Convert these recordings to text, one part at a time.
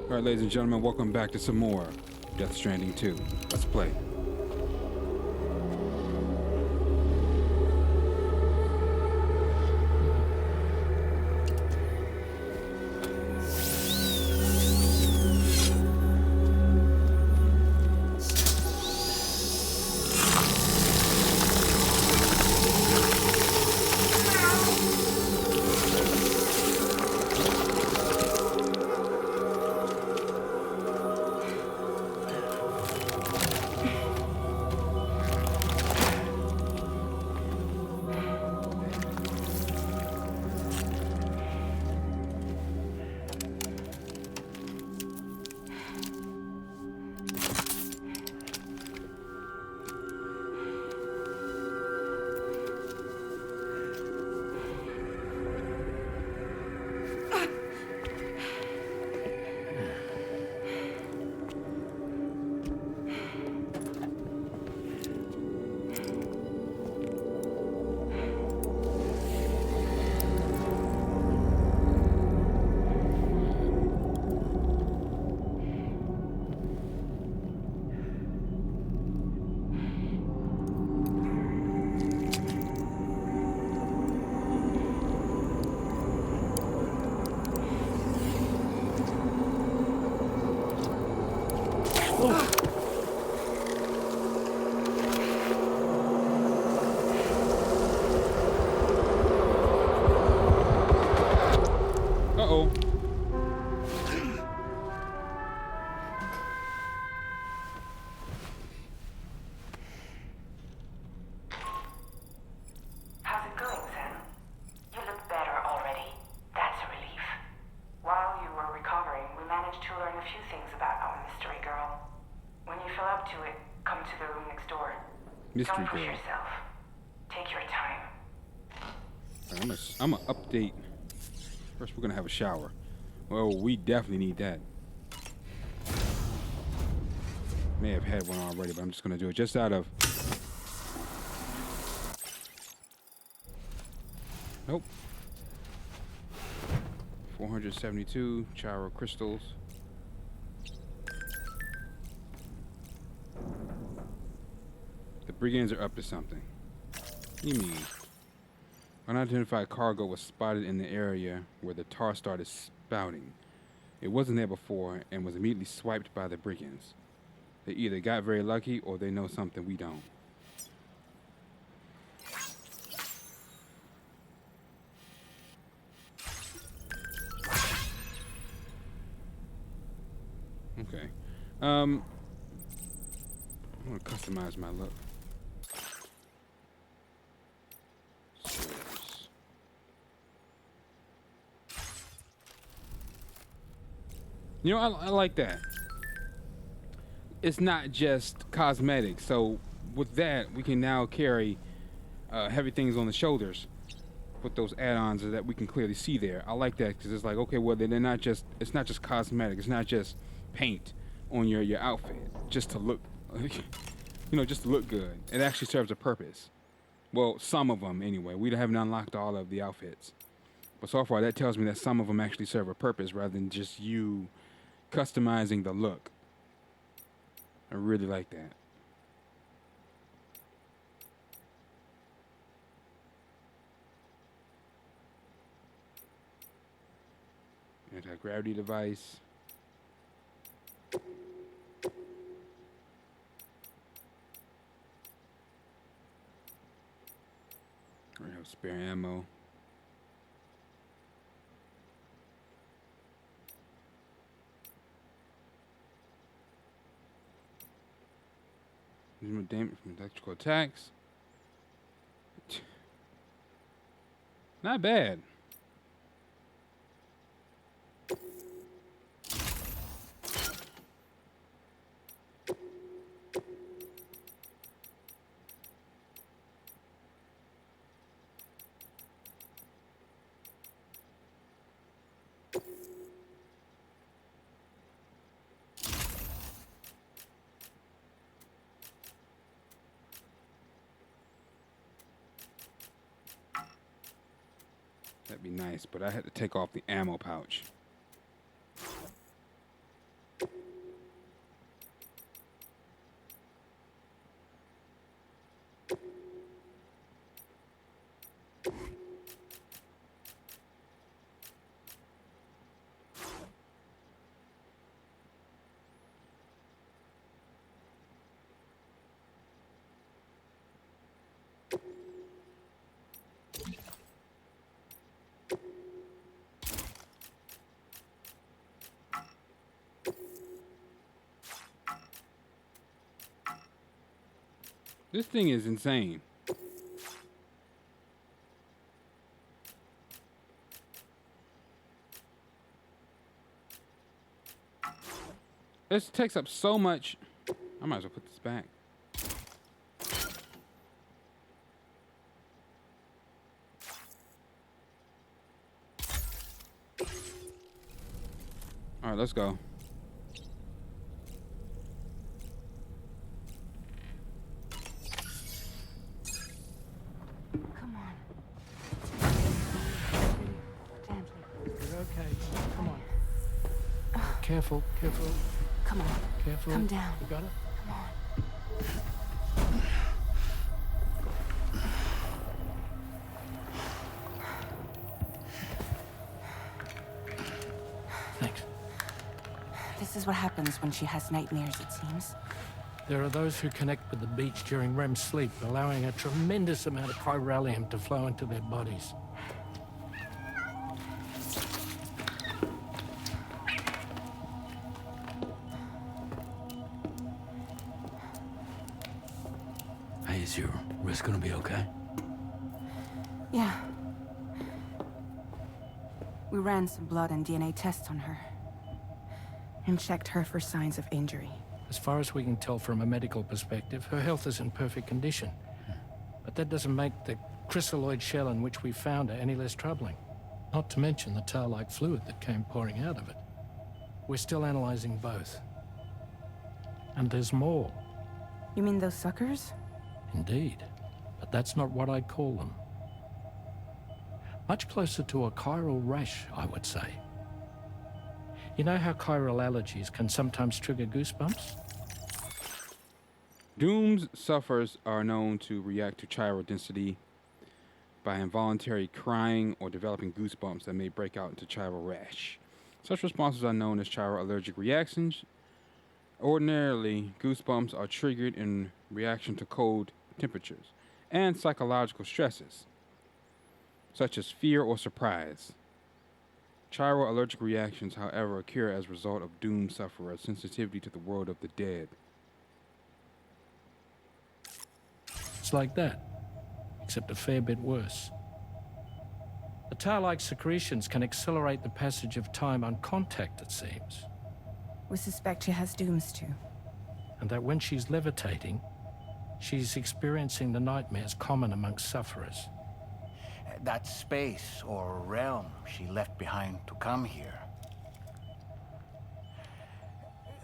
Alright, ladies and gentlemen, welcome back to some more Death Stranding 2. Let's play. Uh-oh. How's it going, Sam? You look better already. That's a relief. While you were recovering, we managed to learn a few things about our mystery girl. When you feel up to it, come to the room next door. Mystery Don't push girl. yourself. Take your time. I'm gonna update. First, we're gonna have a shower. Well, we definitely need that. May have had one already, but I'm just gonna do it just out of. Nope. 472 Chiro crystals. The brigands are up to something. You mean? Unidentified cargo was spotted in the area where the tar started spouting. It wasn't there before and was immediately swiped by the brigands. They either got very lucky or they know something we don't. Okay. I'm gonna customize my look. You know, I like that. It's not just cosmetic. So with that, we can now carry heavy things on the shoulders with those add-ons that we can clearly see there. I like that because it's like, okay, well, they're not just. It's not just cosmetic. It's not just paint on your outfit just to look, just to look good. It actually serves a purpose. Well, some of them anyway. We haven't unlocked all of the outfits, but so far that tells me that some of them actually serve a purpose rather than just you customizing the look. I really like that. Anti-gravity device. We have spare ammo. Damage from electrical attacks. Not bad. That'd be nice, but I had to take off the ammo pouch. This thing is insane. This takes up so much. I might as well put this back. All right, let's go. Come on. Gently. You're okay. Come on. Careful, careful, Come on. careful. Come down. You got it? Come on. Thanks. This is what happens when she has nightmares, it seems. There are those who connect with the beach during REM sleep, allowing a tremendous amount of chiralium to flow into their bodies. Hey, is your wrist gonna be okay? Yeah. We ran some blood and DNA tests on her. And checked her for signs of injury. As far as we can tell from a medical perspective, her health is in perfect condition. But that doesn't make the chrysaloid shell in which we found her any less troubling. Not to mention the tar-like fluid that came pouring out of it. We're still analyzing both. And there's more. You mean those suckers? Indeed. But that's not what I'd call them. Much closer to a chiral rash, I would say. You know how chiral allergies can sometimes trigger goosebumps? Doom's sufferers are known to react to chiral density by involuntary crying or developing goosebumps that may break out into chiral rash. Such responses are known as chiral allergic reactions. Ordinarily, goosebumps are triggered in reaction to cold temperatures and psychological stresses, such as fear or surprise. Chiral allergic reactions, however, occur as a result of Doom sufferers' sensitivity to the world of the dead. It's like that, except a fair bit worse. The tar-like secretions can accelerate the passage of time on contact, it seems. We suspect she has Dooms too. And that when she's levitating, she's experiencing the nightmares common amongst sufferers. That space or realm she left behind to come here.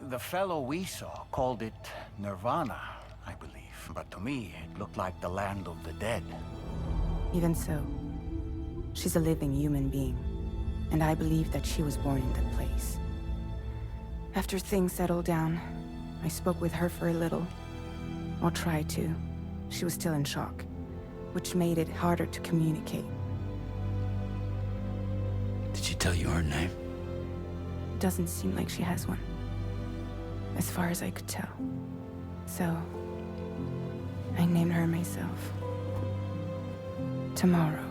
The fellow we saw called it Nirvana, I believe. But to me, it looked like the land of the dead. Even so, she's a living human being. And I believe that she was born in that place. After things settled down, I spoke with her for a little. Or tried to. She was still in shock, which made it harder to communicate. Did she tell you her name? Doesn't seem like she has one. As far as I could tell. So, I named her myself. Tomorrow.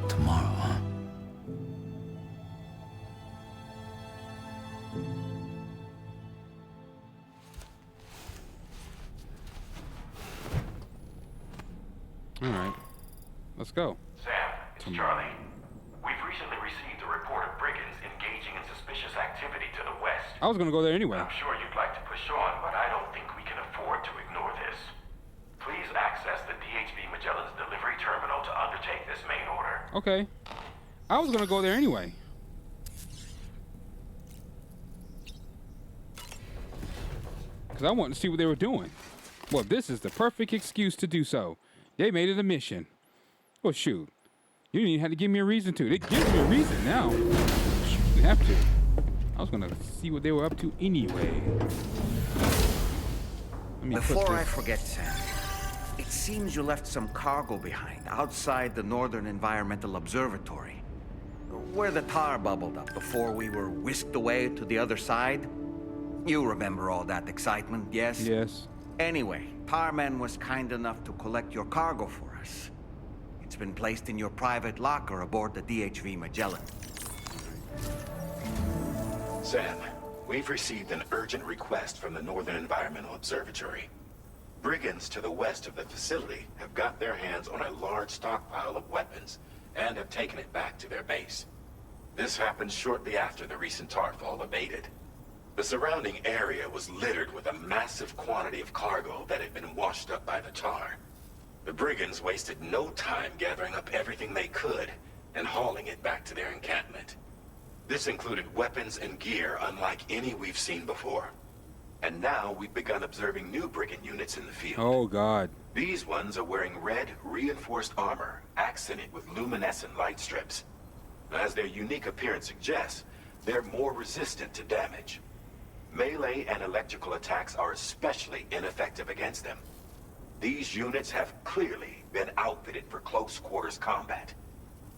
Tomorrow, huh? All right, let's go. Sam, it's Charlie. We've recently received a report of brigands engaging in suspicious activity to the west. I was gonna go there anyway. I'm sure you'd like to push on, but I don't think we can afford to ignore this. Please access the DHV Magellan's delivery terminal to undertake this main order. Okay, I was gonna go there anyway. Because I wanted to see what they were doing. Well, this is the perfect excuse to do so. They made it a mission. Well, shoot. You didn't even have to give me a reason to. They give me a reason now. Shoot, you have to. I was gonna see what they were up to anyway. Let me Before I forget, Sam, it seems you left some cargo behind outside the Northern Environmental Observatory, where the tar bubbled up before we were whisked away to the other side. You remember all that excitement, yes? Yes. Anyway, Tarman was kind enough to collect your cargo for us. It's been placed in your private locker aboard the DHV Magellan. Sam, We've received an urgent request from the Northern Environmental Observatory. Brigands to the west of the facility have got their hands on a large stockpile of weapons and have taken it back to their base. This happened shortly after the recent tarfall abated. The surrounding area was littered with a massive quantity of cargo that had been washed up by the tar. The brigands wasted no time gathering up everything they could and hauling it back to their encampment. This included weapons and gear unlike any we've seen before. And now we've begun observing new brigand units in the field. Oh, God. These ones are wearing red, reinforced armor, accented with luminescent light strips. As their unique appearance suggests, they're more resistant to damage. Melee and electrical attacks are especially ineffective against them. These units have clearly been outfitted for close quarters combat,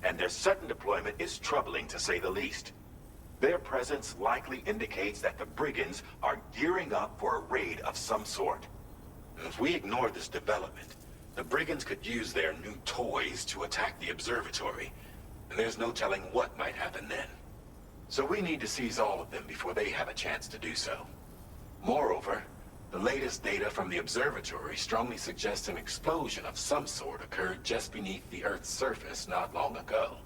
and their sudden deployment is troubling to say the least. Their presence likely indicates that the brigands are gearing up for a raid of some sort. If we ignore this development, the brigands could use their new toys to attack the observatory, and there's no telling what might happen then. So we need to seize all of them before they have a chance to do so. Moreover, the latest data from the observatory strongly suggests an explosion of some sort occurred just beneath the Earth's surface not long ago.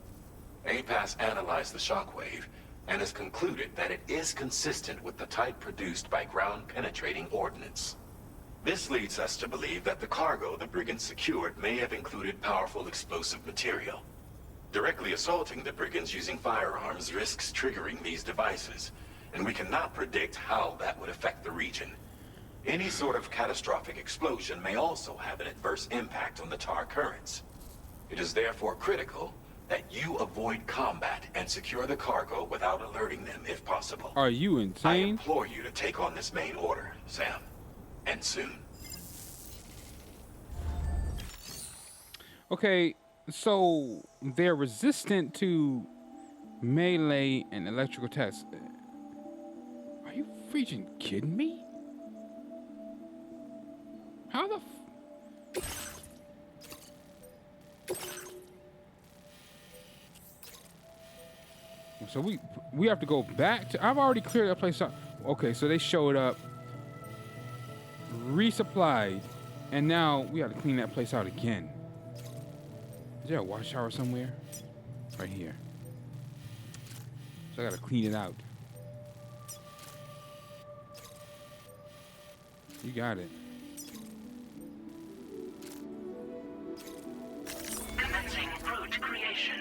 APAS analyzed the shockwave and has concluded that it is consistent with the type produced by ground-penetrating ordnance. This leads us to believe that the cargo the brigands secured may have included powerful explosive material. Directly assaulting the brigands using firearms risks triggering these devices, and we cannot predict how that would affect the region. Any sort of catastrophic explosion may also have an adverse impact on the tar currents. It is therefore critical that you avoid combat and secure the cargo without alerting them if possible. Are you I insane? implore you to take on this main order, Sam. And soon. Okay, so they're resistant to melee and electrical attacks. Are you freaking kidding me? How the So we have to go back to... I've already cleared that place up. Okay, so they showed up, resupplied, and now we got to clean that place out again. Is there a wash shower somewhere? Right here. So I got to clean it out. You got it. Commencing route creation.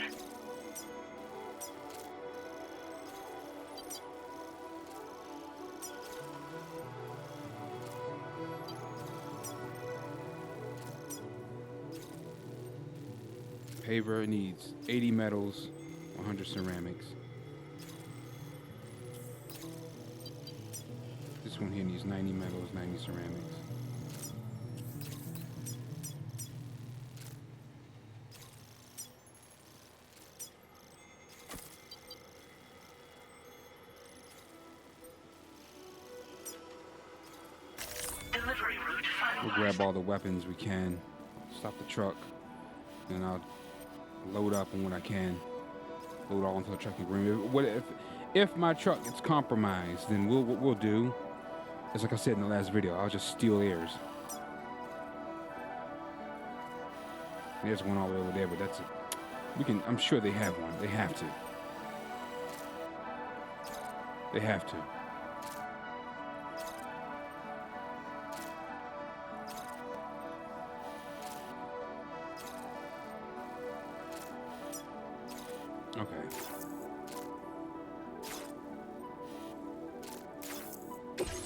Paver needs 80 metals, 100 ceramics. This one here needs 90 metals, 90 ceramics. Delivery route finalized. We'll grab all the weapons we can, stop the truck, and I'll load up on what I can. Load all into the truck and bring. If my truck gets compromised, then what we'll do is, like I said in the last video, I'll just steal theirs. There's one all the way over there, but that's it. We can. I'm sure they have one. They have to. They have to. Okay.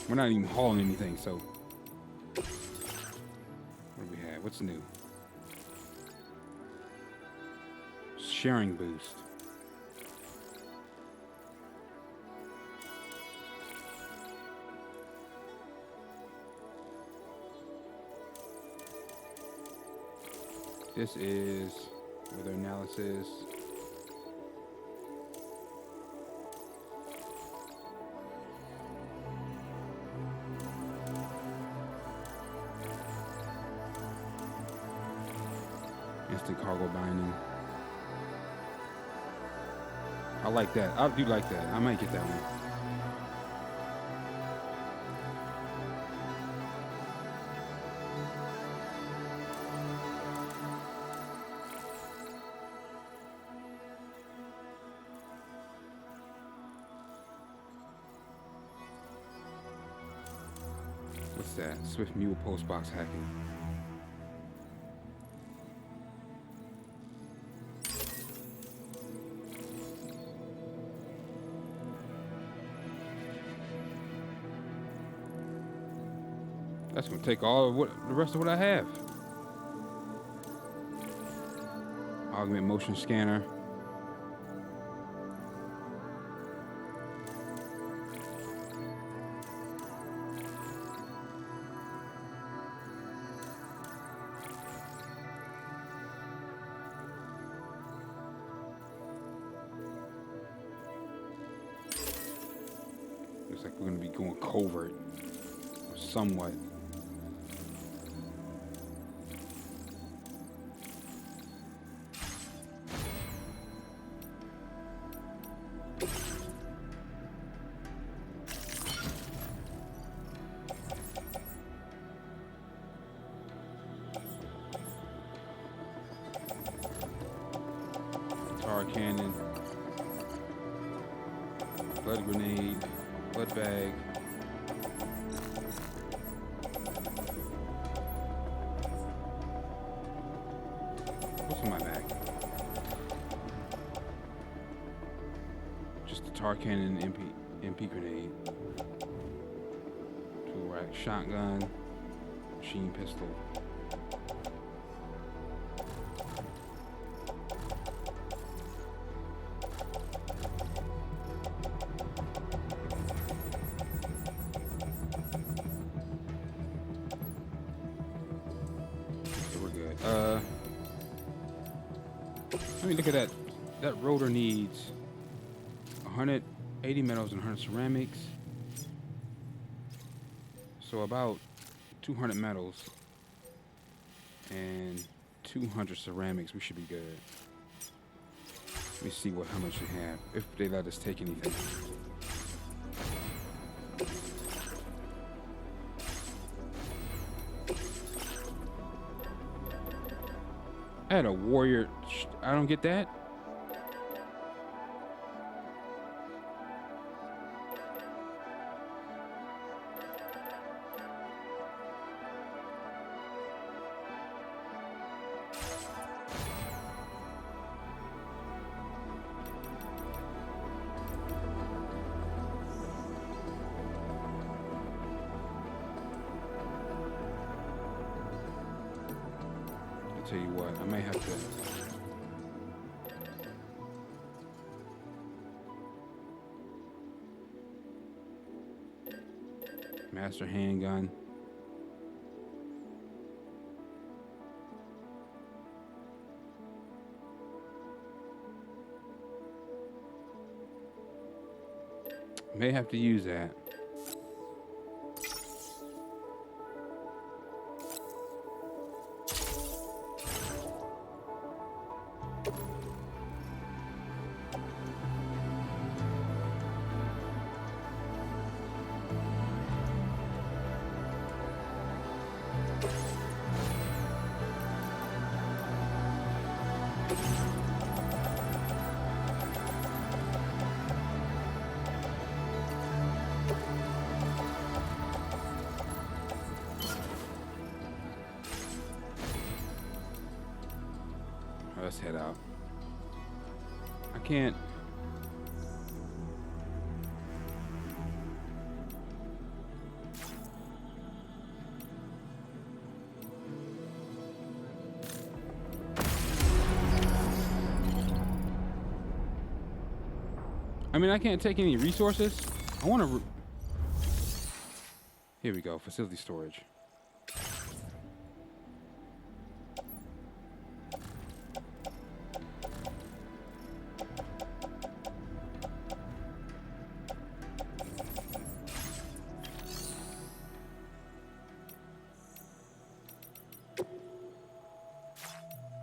We're not even hauling anything, so. What do we have? What's new? Sharing boost. This is weather analysis. Instant cargo binding. I like that. I do like that. I might get that one. What's that? Swift Mule Postbox hacking. That's gonna take all of the rest of what I have. Augment motion scanner. Looks like we're gonna be going covert, or somewhat. Tar cannon, blood grenade, blood bag. What's in my bag? Just the tar cannon, MP grenade, tool rack, shotgun, machine pistol. Let me look at that. That rotor needs 180 metals and 100 ceramics. So about 200 metals and 200 ceramics. We should be good. Let me see how much we have, if they let us take anything. I had a warrior. I don't get that. I'll tell you what, I may have to. Master handgun. May have to use that. Let's head out. I can't. I mean, I can't take any resources. I want to. Here we go. Facility storage.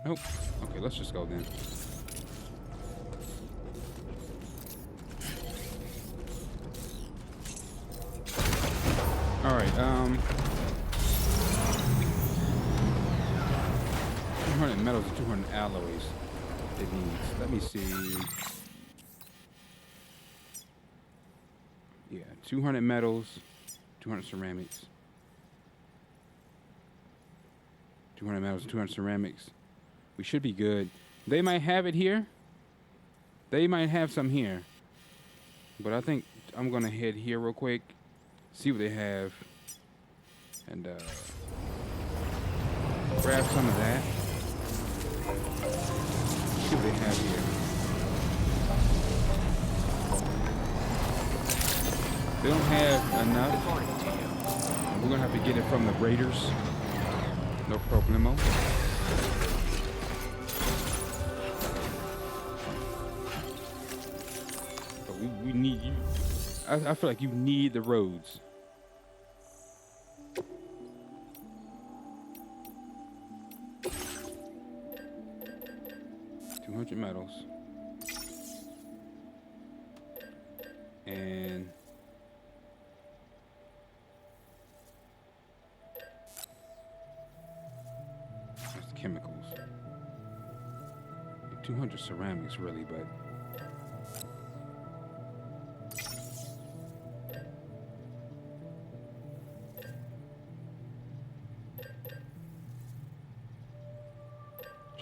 Nope. Okay, let's just go then. All right. 200 metals and 200 alloys. It needs. Let me see. Yeah, 200 metals, 200 ceramics. 200 metals, 200 ceramics. We should be good. They might have it here. They might have some here. But I think I'm going to head here real quick. See what they have. And grab some of that. See what they have here. They don't have enough. We're going to have to get it from the raiders. No problemo. But we need you. I feel like you need the roads. $200 metals. And that's the chemicals. 200 ceramics really, but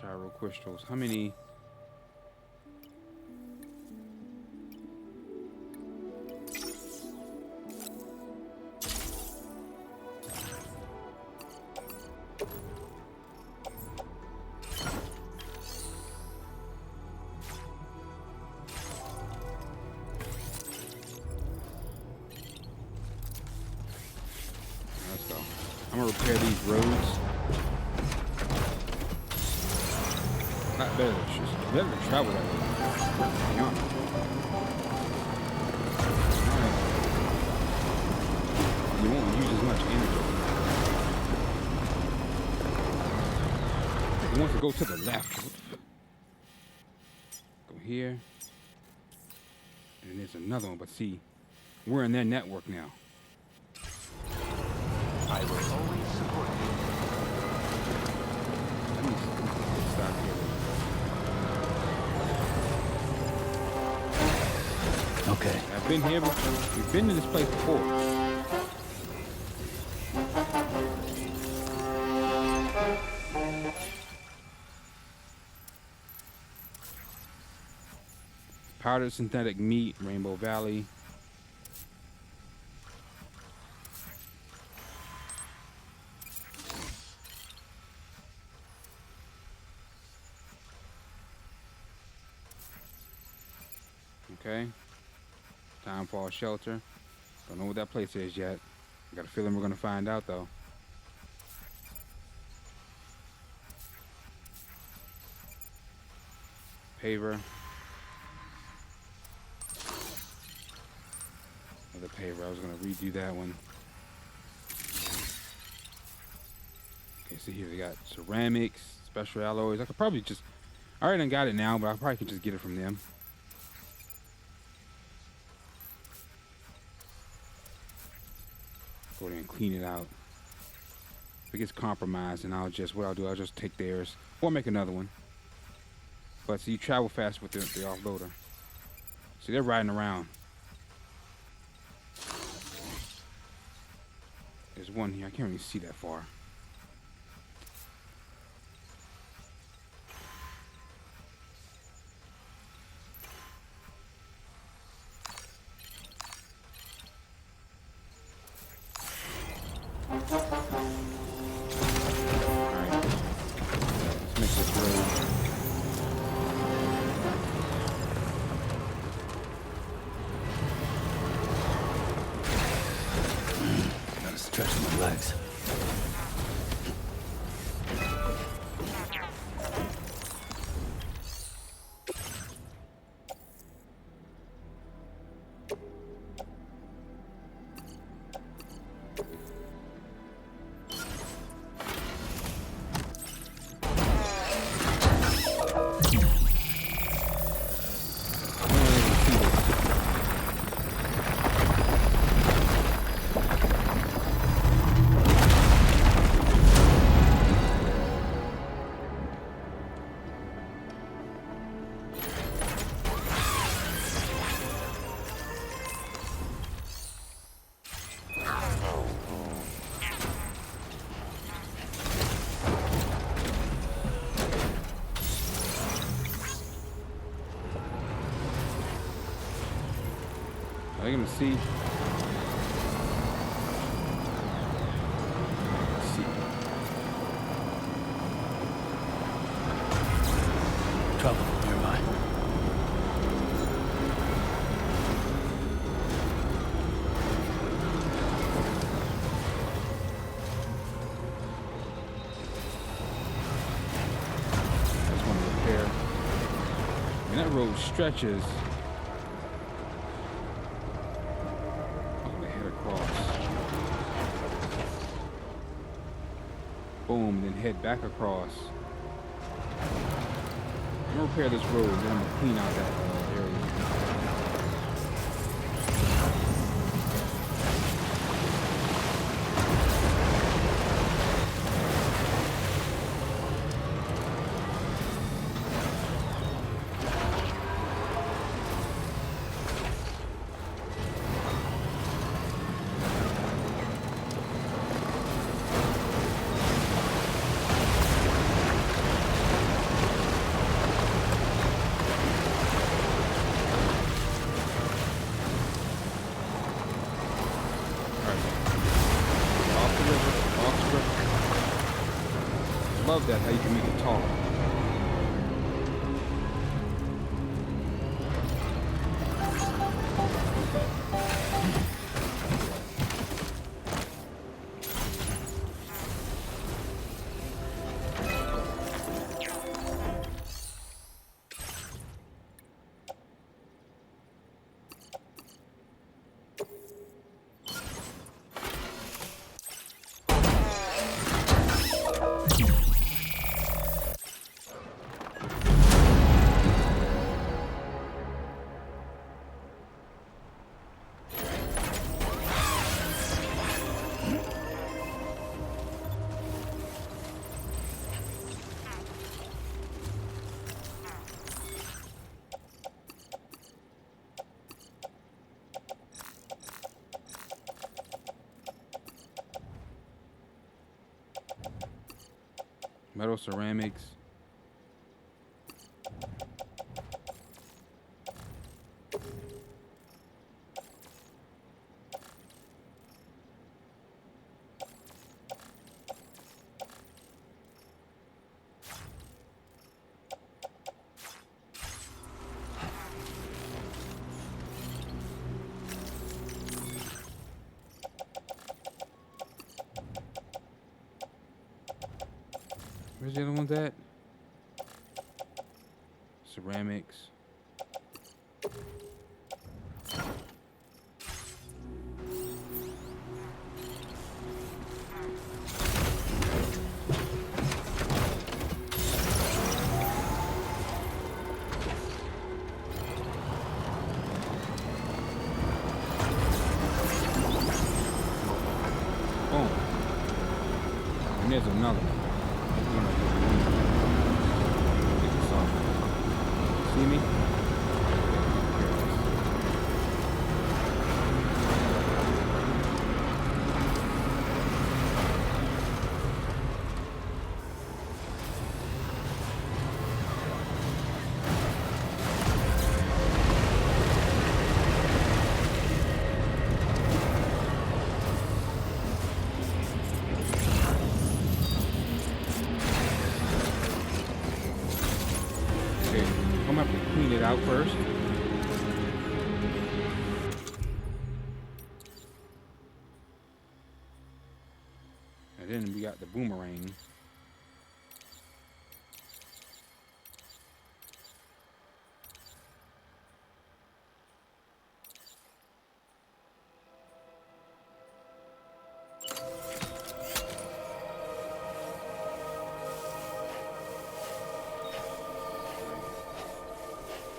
gyro crystals. How many? Let's go. I'm gonna repair these roads. Not better to travel that way. Beyond. You won't use as much energy. You want to go to the left. Go here. And there's another one, but see, we're in their network now. I will always support you. Let me stop here. Okay. I've been here before. We've been to this place before. Powdered synthetic meat, Rainbow Valley. Okay. Timefall Shelter. Don't know what that place is yet. I got a feeling we're gonna find out though. Paver. Another paver. I was gonna redo that one. Okay, so here we got ceramics, special alloys. I could probably just, I already done got it now, but I probably could just get it from them. Go ahead and clean it out. If it gets compromised, and I'll just take theirs or make another one. But see, you travel fast with the offloader. See, they're riding around. There's one here. I can't really see that far. Stretch my legs. Are you gonna see? See. Trouble nearby. Just want to repair. And that road stretches. I'm gonna head across. Boom, then head back across. I'm gonna repair this road, then I'm gonna clean out that area. Love that, how you can make it tall. Metal ceramics. Where's the other ones at? Ceramics. Boom. And there's another one. See me? I'm gonna have to clean it out first. And then we got the boomerang.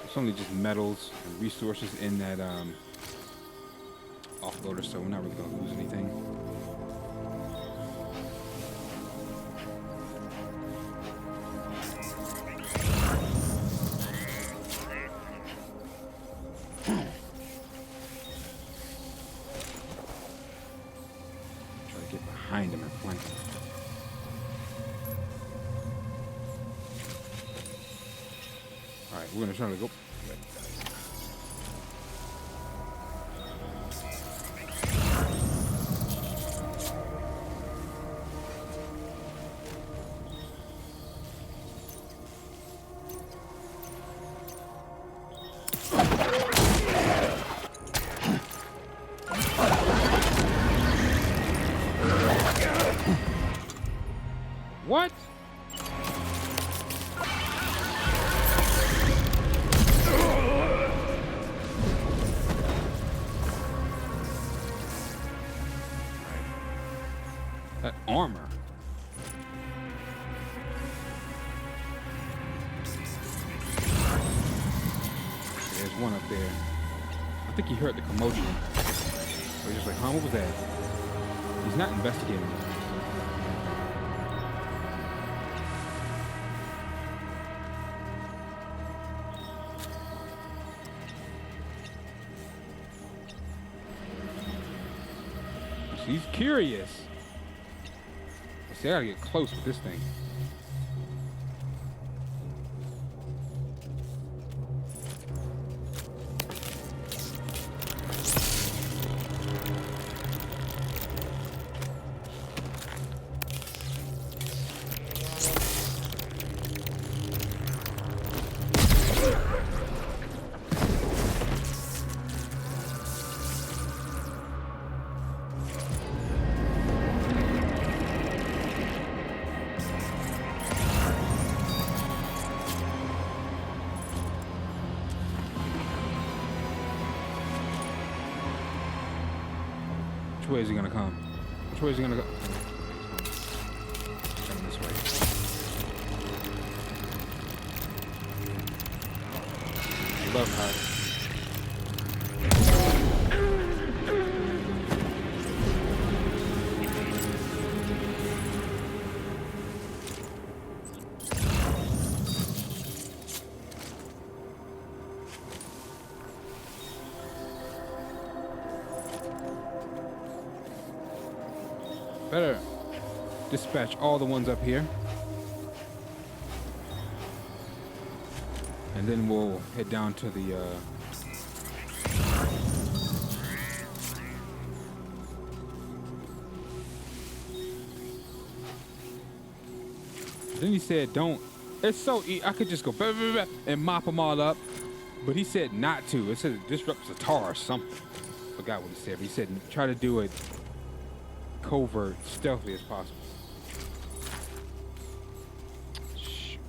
It's only just metals and resources in that offloader, so we're not really gonna lose anything. Try to get behind him and flank him. Alright, we're gonna try to go. armor. There's one up there. I think he heard the commotion. So he's just like, huh, what was that? He's not investigating. He's curious. See, I gotta get close with this thing. Which way is he gonna come? Which way is he gonna go? Coming this way. Love how. Better dispatch all the ones up here. And then we'll head down to the then he said don't. It's so easy. I could just go blah, blah, blah, and mop them all up. But he said not to. It said it disrupts the tar or something. Forgot what he said, but he said try to do it covert, stealthy as possible. Shoot.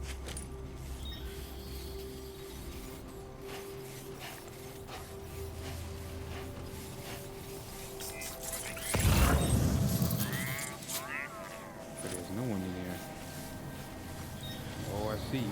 But there's no one in here. Oh, I see you.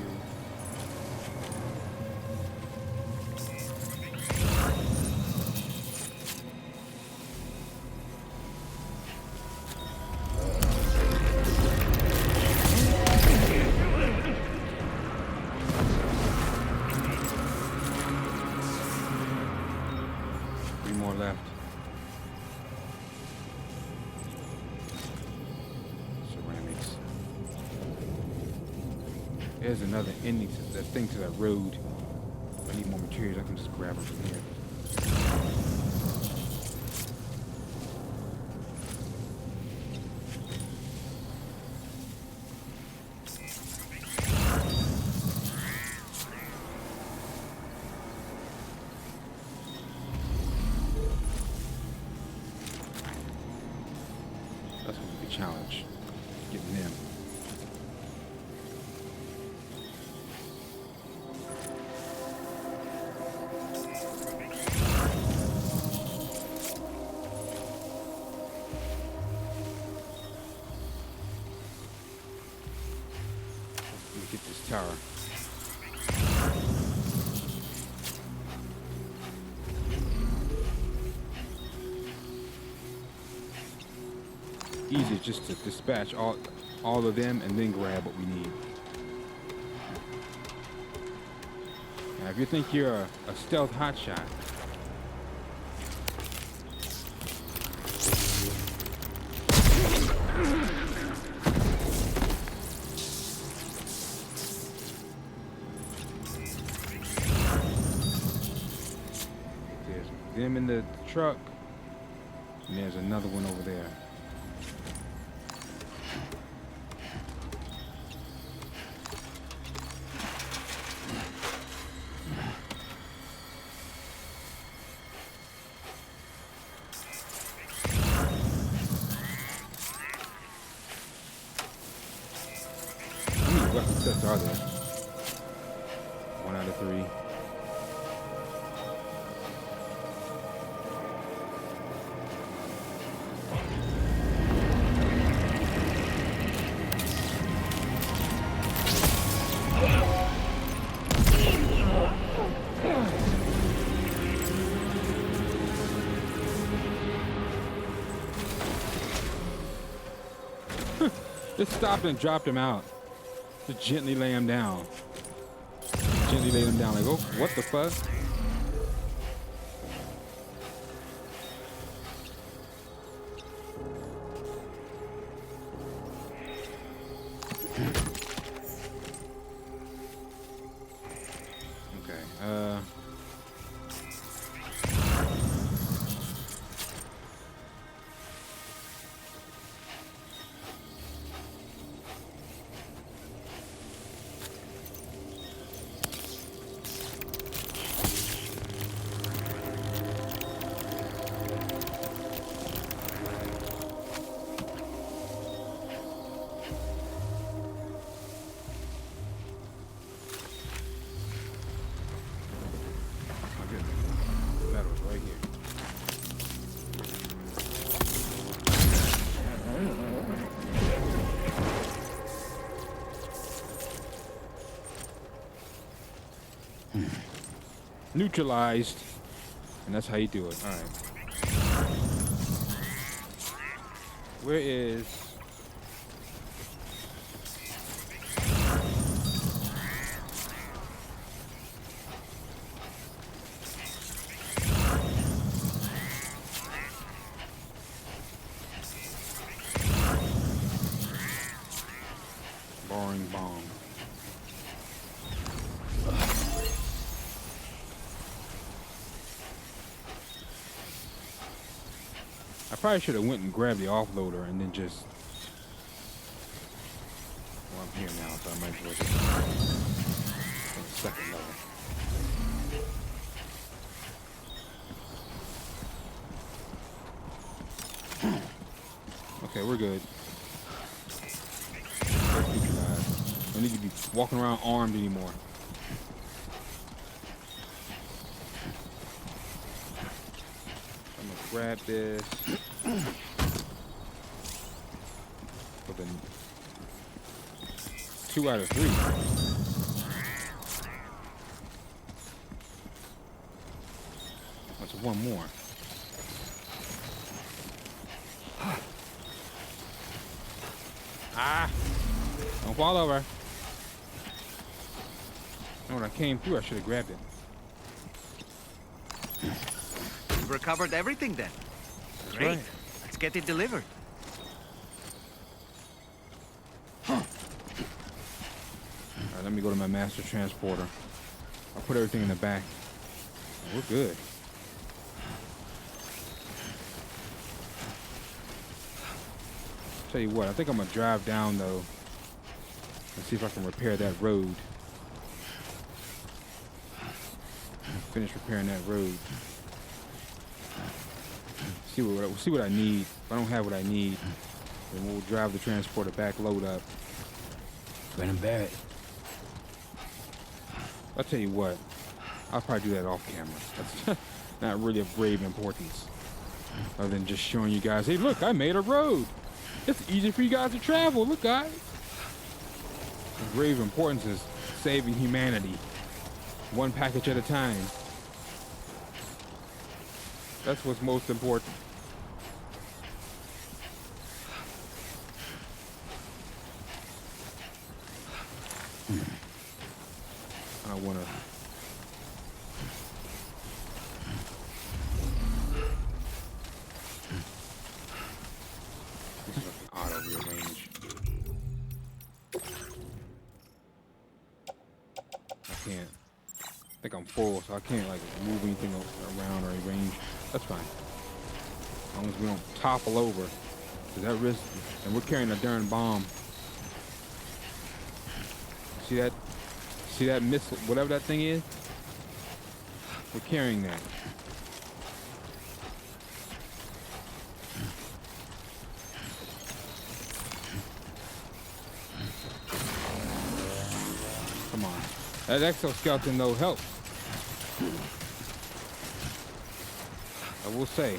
Left. Ceramics. There's another ending to that thing to that road. If I need more materials, I can just grab them from here. That's gonna be a challenge, getting them. Let me get this tower. Easy just to dispatch all of them and then grab what we need. Now, if you think you're a stealth hotshot, there's them in the truck, and there's another one over there. Weapon sets are there? 1 out of 3. Just stopped and dropped him out. Just gently lay him down. Gently laid him down. Like, oh, what the fuck? Neutralized, and that's how you do it. All right. Where is? Boring bomb. I probably should have went and grabbed the offloader and then just. Well, I'm here now, so I might as well just. On the second level. Okay, we're good. Don't need to be walking around armed anymore. I'm gonna grab this. But then 2 out of 3. What's one more? Ah! Don't fall over. When I came through, I should have grabbed it. You've recovered everything then. Great. Right. Let's get it delivered. All right, let me go to my master transporter. I'll put everything in the back. We're good. Tell you what, I think I'm gonna drive down though and see if I can repair that road. Finish repairing that road. See what I need. If I don't have what I need, then we'll drive the transporter back, load up. Grin and bear it. I'll tell you what, I'll probably do that off camera. That's not really of grave importance. Other than just showing you guys, hey look, I made a road. It's easy for you guys to travel, look guys. Of grave importance is saving humanity. One package at a time. That's what's most important. I want to. This is like an auto rearrange. I can't. I think I'm full, so I can't like move anything around or arrange. That's fine. As long as we don't topple over. Cause that risk, and we're carrying a darn bomb. See that? See that missile, whatever that thing is? We're carrying that. Come on. That exoskeleton though helps. I will say,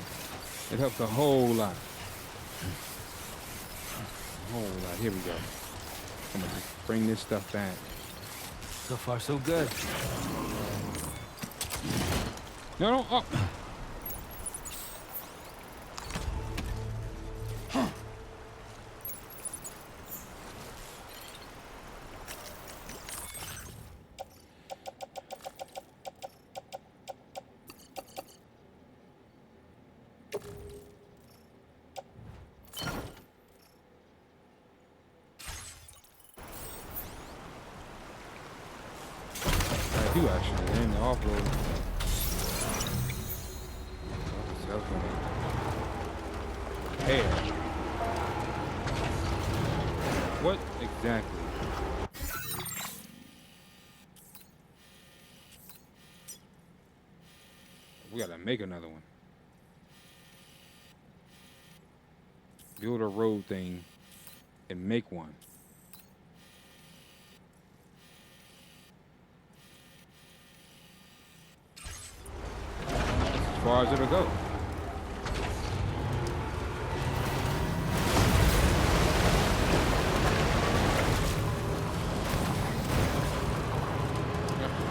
it helps a whole lot. A whole lot. Here we go. I'm gonna just bring this stuff back. So far, so good. No, oh. too, actually. They're in the off-road. Hair. What exactly? We gotta make another one. Build a road thing and make one. As far as it'll go.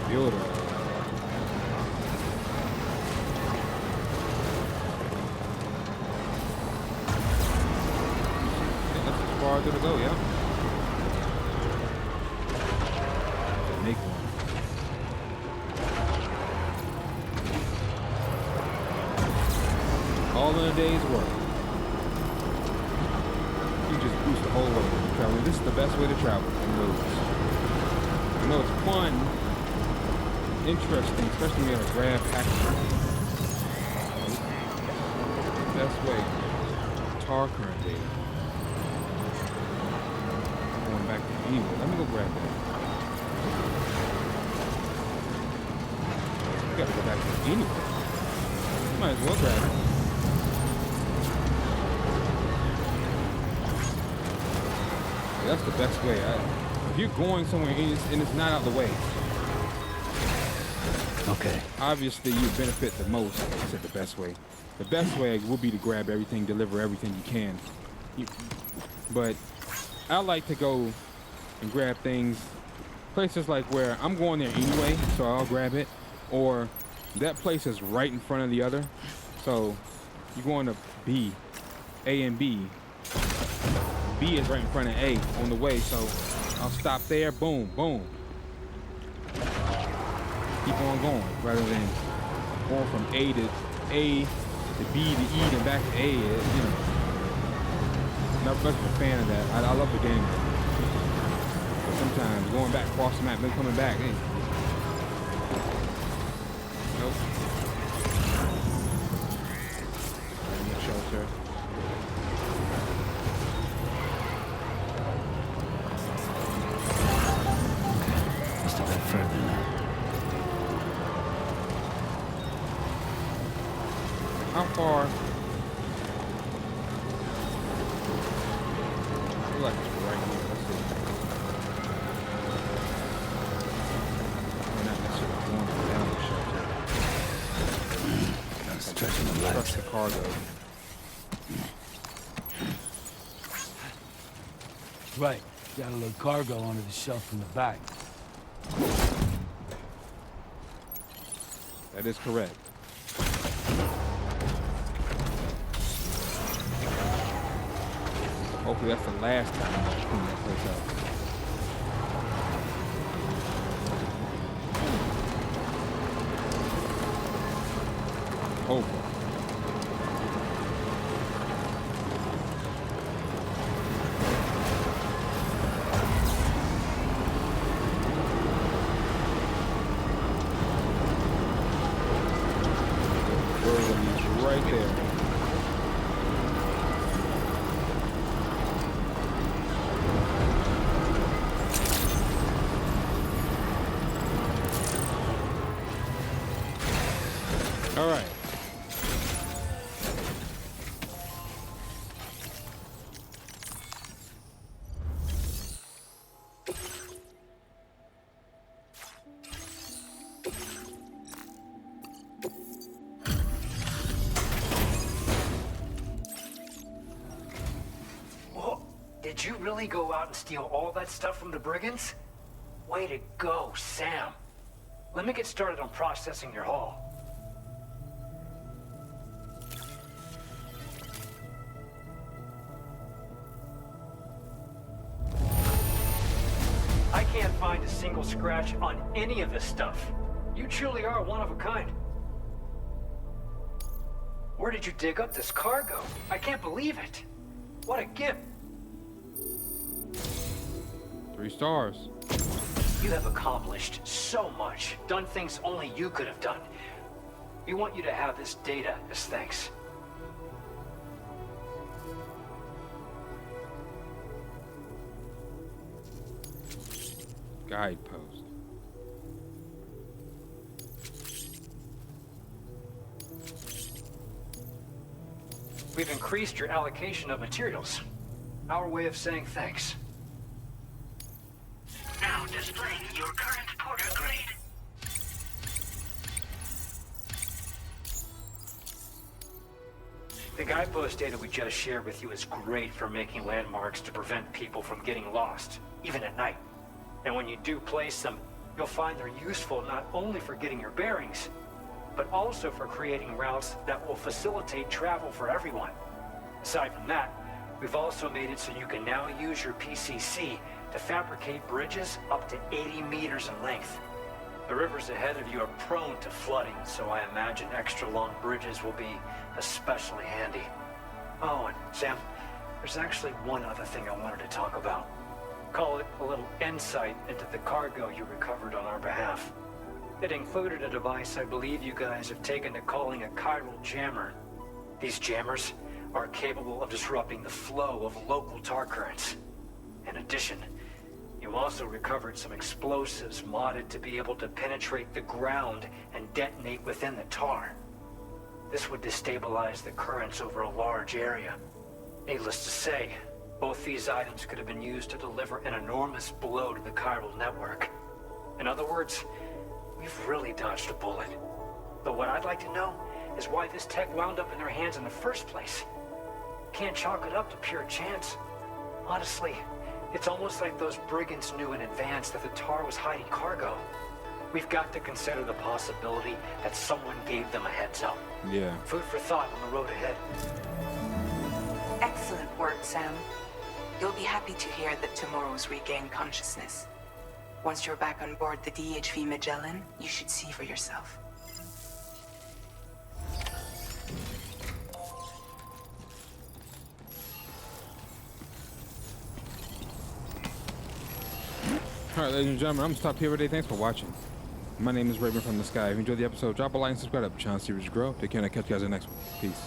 Build a far as it'll go, yeah. Make one. All in a day's work. You just boost the whole road. Traveling. This is the best way to travel on roads. I know it's fun, interesting, especially when you have a grab package. Best way. Tar current data. Back to anyway. Let me go grab that. We gotta go back to anyway. Might as well grab it. Yeah, that's the best way. If you're going somewhere and it's not out of the way, Okay. obviously you benefit the most. Like I said, the best way. The best way would be to grab everything, deliver everything you can. But I like to go and grab things places like where I'm going there anyway, so I'll grab it, or that place is right in front of the other, so you're going to B, A and B. B is right in front of A on the way, so I'll stop there, boom, boom. Keep on going rather than going from A to B to E and back to A. You know, not much of a fan of that. I love the game. But sometimes going back across the map, then coming back. Hey. Nope. Shelter. Must have been further now. How far? Like it's right here. Let's see. We're not necessarily going down the shelter. Stretching the Trust legs. the cargo. Right. Gotta load cargo onto the shelf in the back. That is correct. Hopefully that's the last time I clean that place out. Hopefully. Right there. All right. Did you really go out and steal all that stuff from the brigands? Way to go, Sam. Let me get started on processing your haul. I can't find a single scratch on any of this stuff. You truly are one of a kind. Where did you dig up this cargo? I can't believe it. What a gift. 3 stars. You have accomplished so much, done things only you could have done. We want you to have this data as thanks. Guidepost. We've increased your allocation of materials. Our way of saying thanks. Now displaying your current porter grade. The guidepost data we just shared with you is great for making landmarks to prevent people from getting lost, even at night. And when you do place them, you'll find they're useful not only for getting your bearings, but also for creating routes that will facilitate travel for everyone. Aside from that, we've also made it so you can now use your PCC to fabricate bridges up to 80 meters in length. The rivers ahead of you are prone to flooding, so I imagine extra long bridges will be especially handy. Oh, and Sam, there's actually one other thing I wanted to talk about. Call it a little insight into the cargo you recovered on our behalf. It included a device I believe you guys have taken to calling a chiral jammer. These jammers are capable of disrupting the flow of local tar currents. In addition, you also recovered some explosives modded to be able to penetrate the ground and detonate within the tar. This would destabilize the currents over a large area. Needless to say, both these items could have been used to deliver an enormous blow to the chiral network. In other words, we've really dodged a bullet. But what I'd like to know is why this tech wound up in their hands in the first place. Can't chalk it up to pure chance. Honestly, it's almost like those brigands knew in advance that the tar was hiding cargo. We've got to consider the possibility that someone gave them a heads up. Yeah. Food for thought on the road ahead. Excellent work, Sam. You'll be happy to hear that tomorrow's regained consciousness. Once you're back on board the DHV Magellan, you should see for yourself. Alright, ladies and gentlemen, I'm gonna stop here today. Thanks for watching. My name is Raven from the Sky. If you enjoyed the episode, drop a like and subscribe to the channel series grow. Take care and I'll catch you guys in the next one. Peace.